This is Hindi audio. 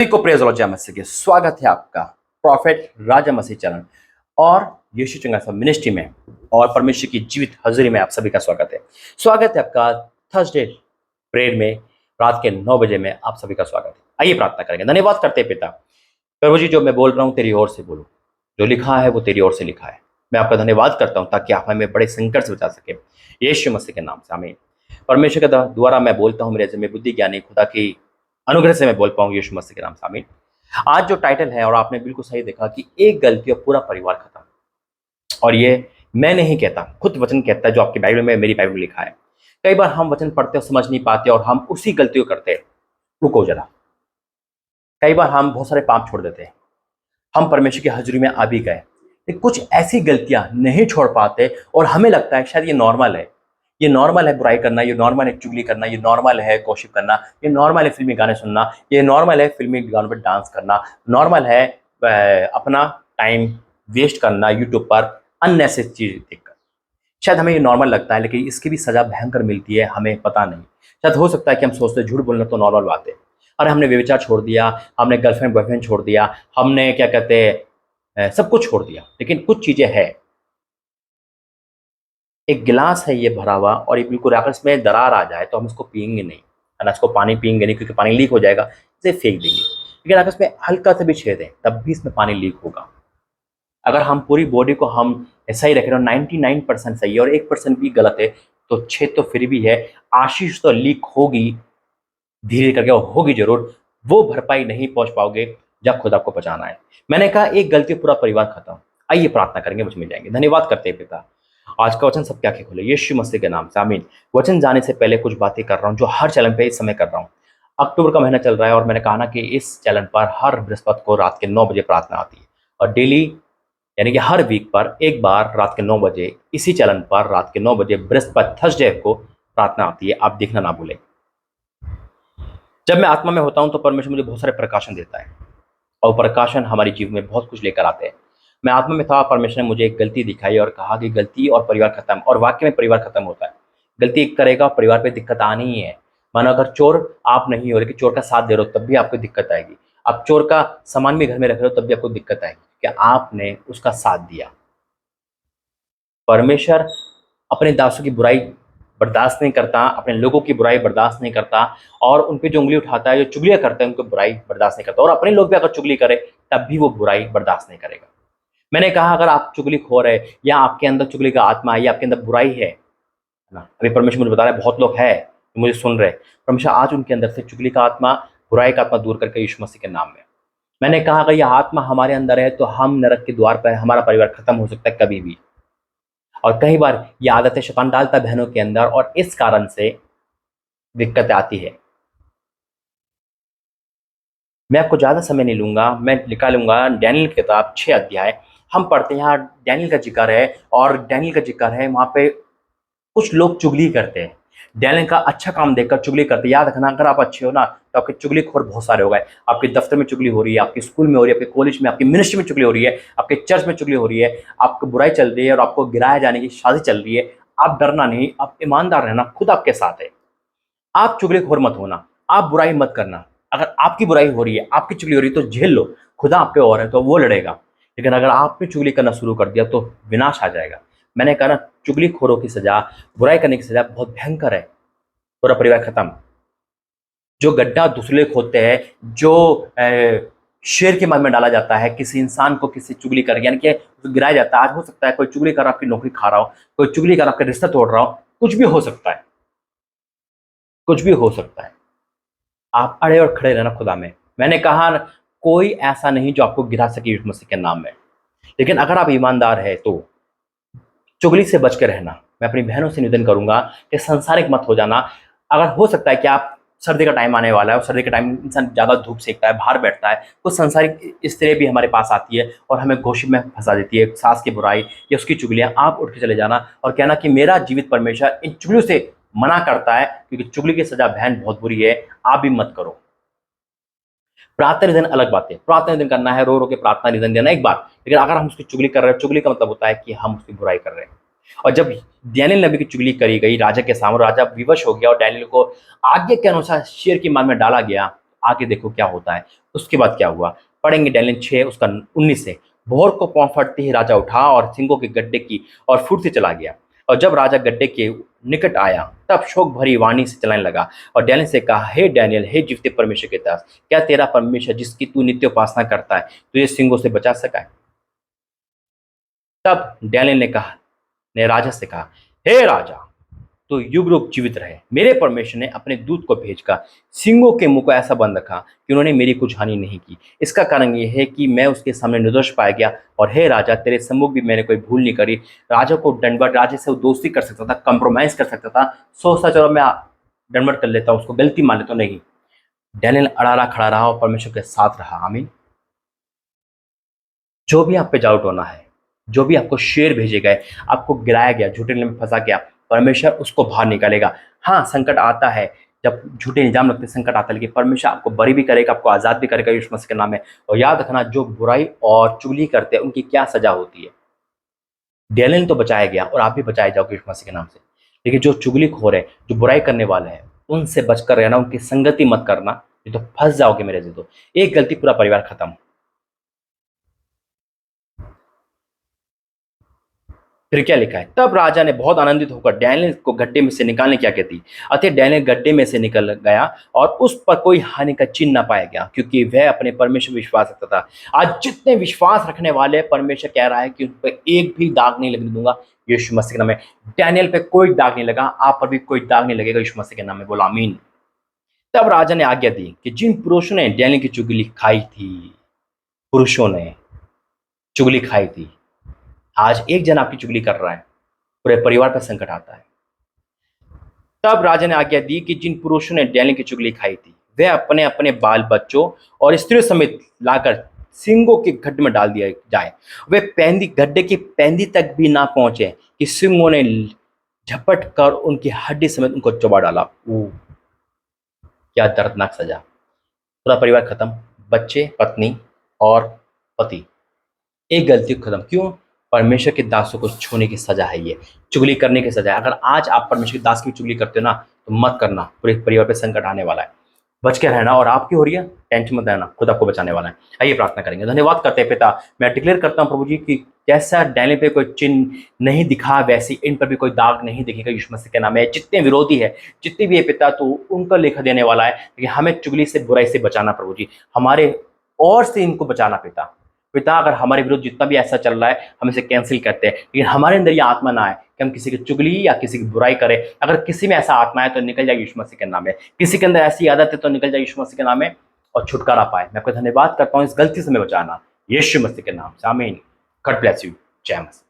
सभी को प्रेज राजा मसीह के स्वागत है आपका प्रॉफिट राजा मसीह चैनल और यीशु चंगा मिनिस्ट्री में और परमेश्वर की जीवित हाजिरी में आप सभी का स्वागत है आपका थर्सडे प्रेयर में रात के 9 बजे में आप सभी का स्वागत है। आइए प्रार्थना करेंगे। धन्यवाद करते हैं पिता प्रभु जी, जो मैं बोल रहा हूँ तेरी ओर से बोलूँ, जो लिखा है वो तेरी ओर से लिखा है। मैं आपका धन्यवाद करता हूँ ताकि आप हमें बड़े संकट से बचा सके, यीशु मसीह के नाम से आमीन। परमेश्वर के द्वारा मैं बोलता हूँ, मेरे में बुद्धि ज्ञानी खुदा की अनुग्रह से मैं बोल पाऊँ, यीशु मसीह के नाम से आमीन। आज जो टाइटल है, और आपने बिल्कुल सही देखा कि एक गलती और पूरा परिवार खत्म। और ये मैं नहीं कहता, खुद वचन कहता है, जो आपकी बाइबल में, मेरी बाइबल में लिखा है। कई बार हम वचन पढ़ते और समझ नहीं पाते और हम उसी गलती को करते हैं। रुको जरा, कई बार हम बहुत सारे पाप छोड़ देते हैं, हम परमेश्वर की हाजिरी में आ भी गए, लेकिन कुछ ऐसी गलतियां नहीं छोड़ पाते और हमें लगता है शायद ये नॉर्मल है। ये नॉर्मल है बुराई करना, ये नॉर्मल है चुगली करना, ये नॉर्मल है गॉसिप करना, ये नॉर्मल है फिल्मी गाने सुनना, ये नॉर्मल है फिल्मी गानों पर डांस करना, नॉर्मल है अपना टाइम वेस्ट करना यूट्यूब पर अननेसेसरी चीज देखकर। शायद हमें ये नॉर्मल लगता है, लेकिन इसकी भी सजा भयंकर मिलती है, हमें पता नहीं। शायद हो सकता है कि हम सोचते झूठ बोलना तो नॉर्मल बात है। अरे हमने व्यभिचार छोड़ दिया, हमने गर्लफ्रेंड बॉयफ्रेंड छोड़ दिया, हमने क्या कहते हैं सब कुछ छोड़ दिया, लेकिन कुछ चीजें हैं। एक गिलास है ये भरा हुआ और ये बिल्कुल अगर इसमें दरार आ जाए तो हम इसको पियेंगे नहीं, है ना, इसको पानी पियेंगे नहीं, क्योंकि पानी लीक हो जाएगा, इसे फेंक देंगे। लेकिन अगर इसमें हल्का सा भी छेद है तब भी इसमें पानी लीक होगा। अगर हम पूरी बॉडी को हम ऐसा ही रख रहे हो 99% सही है और 1% भी गलत है, तो छेद तो फिर भी है, आशीष तो लीक होगी, धीरे करके होगी जरूर। वो भरपाई नहीं पहुंच पाओगे जब खुद आपको बचाना है। मैंने कहा एक गलती पूरा परिवार खत्म। आइए प्रार्थना करेंगे, मुझ में जाएंगे। धन्यवाद करते हैं पिता, आज का वचन सबके आंखें खोले यीशु मसीह के नाम से आमीन। वचन जाने से पहले कुछ बातें कर रहा हूँ जो हर चैनल पे इस समय कर रहा हूँ। अक्टूबर का महीना चल रहा है और मैंने कहा ना कि इस चैनल पर हर बृहस्पति को रात के 9 बजे प्रार्थना आती है, और डेली यानी कि हर वीक पर एक बार रात के 9 बजे इसी चैनल पर रात के 9 बजे बृहस्पति थर्सडे को प्रार्थना आती है। आप देखना ना भूलें। जब मैं आत्मा में होता हूं तो परमेश्वर मुझे बहुत सारे प्रकाशन देता है, और प्रकाशन हमारे जीवन में बहुत कुछ लेकर आते हैं। मैं आत्मा में था, परमेश्वर ने मुझे एक गलती दिखाई और कहा कि गलती और परिवार खत्म, और वाक्य में परिवार खत्म होता है। गलती करेगा परिवार पे दिक्कत आनी ही है। मानो अगर चोर आप नहीं हो, लेकिन चोर का साथ दे रहे हो तब भी आपको दिक्कत आएगी। आप चोर का सामान भी घर में रख रहे हो तब भी आपको दिक्कत आएगी, कि आपने उसका साथ दिया। परमेश्वर अपने दासों की बुराई बर्दाश्त नहीं करता, अपने लोगों की बुराई बर्दाश्त नहीं करता, और उन पे जो उंगली उठाता है, जो चुगलियां करते हैं, उनको बुराई बर्दाश्त नहीं करता। और अपने लोग भी अगर चुगली करे तब भी वो बुराई बर्दाश्त नहीं करेगा। मैंने कहा अगर आप चुगलीखोर है, या आपके अंदर चुगली का आत्मा है, या आपके अंदर बुराई है ना, अभी परमेश्वर मुझे बता रहा है बहुत लोग हैं जो मुझे सुन रहे हैं, परमेश्वर आज उनके अंदर से चुगली का आत्मा, बुराई का आत्मा दूर करके यीशु मसीह के नाम में। मैंने कहा अगर यह आत्मा हमारे अंदर है तो हम नरक के द्वार पर, हमारा परिवार खत्म हो सकता है कभी भी। और कई बार ये आदतें शैतान डालता है बहनों के अंदर, और इस कारण से दिक्कत आती है। मैं आपको ज्यादा समय नहीं लूंगा, मैं निकालूंगा डैनियल की किताब 6 अध्याय। हम पढ़ते हैं, यहाँ डैनियल का जिक्र है, और डैनियल का जिक्र है, वहां पे कुछ लोग चुगली करते हैं। डैनियल का अच्छा काम देखकर चुगली करते हैं। याद रखना, अगर आप अच्छे हो ना तो आपके चुगलीखोर बहुत सारे हो गए। आपके दफ्तर में चुगली हो रही है, आपके स्कूल में हो रही है, आपके कॉलेज में, आपकी मिनिस्ट्री में चुगली हो रही है, आपके चर्च में चुगली हो रही है, आपको बुराई चल रही है और आपको गिराया जाने की शादी चल रही है। आप डरना नहीं, आप ईमानदार रहना, खुद आपके साथ है। आप चुगलीखोर मत होना, आप बुराई मत करना। अगर आपकी बुराई हो रही है, आपकी चुगली हो रही है, तो झेल लो, खुदा आप पे और है तो वो लड़ेगा। लेकिन अगर आपने चुगली करना शुरू कर दिया तो विनाश आ जाएगा। मैंने कहा ना, चुगलीखोरों की सजा, बुराई करने की सजा बहुत भयंकर है, पूरा परिवार खत्म। जो गड्ढा दूसरे लोग खोदते हैं, जो शेर के मन में डाला जाता है, किसी इंसान को किसी चुगली कर, यानी कि गिराया जाता है। आज हो सकता है कोई चुगली कर आपकी नौकरी खा रहा हो, कोई चुगली कर आपका रिश्ता तोड़ रहा हो, कुछ भी हो सकता है, कुछ भी हो सकता है। आप अड़े और खड़े रहना खुदा में। मैंने कहा न, कोई ऐसा नहीं जो आपको गिरा सके यीशु मसीह के नाम में। लेकिन अगर आप ईमानदार है तो चुगली से बच के रहना। मैं अपनी बहनों से निवेदन करूंगा कि संसारिक मत हो जाना। अगर हो सकता है कि आप, सर्दी का टाइम आने वाला है और सर्दी के टाइम इंसान ज़्यादा धूप सेकता है, बाहर बैठता है, कुछ संसारिक स्त्री भी हमारे पास आती है और हमें गॉसिप में फंसा देती है, सास की बुराई या उसकी चुगलियाँ। आप उठ के चले जाना और कहना कि मेरा जीवित परमेश्वर इन चुगलियों से मना करता है, क्योंकि चुगली की सजा बहन बहुत बुरी है, आप भी मत करो। प्रार्थना निधन अलग बात है, प्रार्थना निधन करना है, रो रो के प्रार्थना निधन देना एक बात। लेकिन अगर हम उसकी चुगली कर रहे हैं, चुगली का मतलब होता है कि हम उसकी बुराई कर रहे हैं। और जब डैनियल नबी की चुगली करी गई राजा के सामने, राजा विवश हो गया और डैनियल को आज्ञा के अनुसार शेर की मान में डाला गया, आगे देखो क्या होता है। उसके बाद क्या हुआ, पढ़ेंगे डैनियल 6 उसका 19 से। भोर को पाँव फटते ही राजा उठा और सिंगों के गड्ढे की और फुर्ती से चला गया। और जब राजा गड्ढे के निकट आया तब शोक भरी वाणी से चलाने लगा और डैनियल से कहा, हे डैनियल, हे जीवते परमेश्वर के दास, क्या तेरा परमेश्वर जिसकी तू नित्य उपासना करता है तुझे सिंगों से बचा सका है? तब डैनियल ने राजा से कहा, हे राजा, तो युग युग जीवित रहे। मेरे परमेश्वर ने अपने दूत को भेजकर सिंहों के मुंह को ऐसा बंद रखा कि उन्होंने मेरी कुछ हानि नहीं की। इसका कारण यह है कि मैं उसके सामने निर्दोष पाया गया। और हे राजा, तेरे सम्मुख भी मैंने कोई भूल नहीं करी। राजा को दंडवत, राजा से वो दोस्ती कर सकता था, कंप्रोमाइज कर सकता था, सोचता चलो मैं दंडवत कर लेता हूँ, उसको गलती मान लेता हूँ। नहीं, डैनियल अड़ारा खड़ा रहा और परमेश्वर के साथ रहा। आमीन। जो भी आप पे डाउट होना है, जो भी आपको शेर भेजे गए, आपको गिराया गया, झूठे इल्जाम में फंसा गया, परमेश्वर उसको बाहर निकालेगा। हाँ, संकट आता है, जब झूठे इल्जाम लगते हैं, संकट आता है, लेकिन परमेश्वर आपको बरी भी करेगा, आपको आज़ाद भी करेगा यीशु मसीह के नाम में। और याद रखना, जो बुराई और चुगली करते हैं उनकी क्या सजा होती है। डैनियल तो बचाया गया और आप भी बचाए जाओगे यीशु मसीह के नाम से। लेकिन जो चुगलीखोर है, जो बुराई करने वाले हैं, उनसे बचकर रहना, उनकी संगति मत करना, नहीं तो फंस जाओगे मेरे से। तो एक गलती, पूरा परिवार खत्म। फिर क्या लिखा है, तब राजा ने बहुत आनंदित होकर डैनियल को गड्ढे में से निकालने की आज्ञा दी। अतः डैनियल गड्ढे में से निकल गया और उस पर कोई हानि का चिन्ह न पाया गया, क्योंकि वह अपने परमेश्वर पर विश्वास रखता था। आज जितने विश्वास रखने वाले, परमेश्वर कह रहा है कि उन पर एक भी दाग नहीं लगने दूंगा यीशु मसीह के नाम में। डैनियल पे कोई दाग नहीं लगा, आप पर भी कोई दाग नहीं लगेगा यीशु मसीह के नाम में। बोला आमीन। तब राजा ने आज्ञा दी कि जिन पुरुषों ने डैनियल की चुगली खाई थी, पुरुषों ने चुगली खाई थी, आज एक जन आपकी चुगली कर रहा है, पूरे परिवार पर संकट आता है। तब राजा ने आज्ञा दी कि जिन पुरुषों ने डैनियल की चुगली खाई थी वे अपने अपने बाल बच्चों और स्त्रियों समेत लाकर सिंगों के गड्ढे में डाल दिया जाए। वे पैंदी, गड्ढे की पैंदी तक भी ना पहुंचे कि सिंगों ने झपट कर उनकी हड्डी समेत उनको चबा डाला। ओ, क्या दर्दनाक सजा। पूरा परिवार खत्म, बच्चे, पत्नी और पति, एक गलती खत्म। क्यों? परमेश्वर के दासों को छूने की सजा है ये, चुगली करने की सजा है। अगर आज आप परमेश्वर के दास की चुगली करते हो ना, तो मत करना, पूरे परिवार पे संकट आने वाला है। बच के रहना, और आपकी हो रही है, टेंशन मत रहना, खुद आपको बचाने वाला है। आइए प्रार्थना करेंगे। धन्यवाद करते हैं पिता, मैं डिक्लेयर करता हूँ प्रभु जी कि जैसा डैनियल पे कोई चिन्ह नहीं दिखा, वैसे इन पर भी कोई दाग नहीं दिखेगा यीशु मसीह के नाम में। जितने विरोधी है, जितने भी है पिता, तो उनका लेखा देने वाला है, लेकिन हमें चुगली से, बुराई से बचाना प्रभु जी, हमारे और से इनको बचाना पिता। पिता, अगर हमारे विरुद्ध जितना भी ऐसा चल रहा है, हम इसे कैंसिल करते हैं, लेकिन हमारे अंदर ये आत्मा ना आए कि हम किसी की चुगली या किसी की बुराई करें। अगर किसी में ऐसा आत्मा है तो निकल जाए यीशु मसीह के नाम में। किसी के अंदर ऐसी आदत है तो निकल जाए यीशु मसीह के नाम में, और छुटकारा पाए। मैं आपका धन्यवाद करता हूँ इस गलती से मैं बचाना, यीशु मसीह के नाम से, आमीन। God bless you. जय मसीह।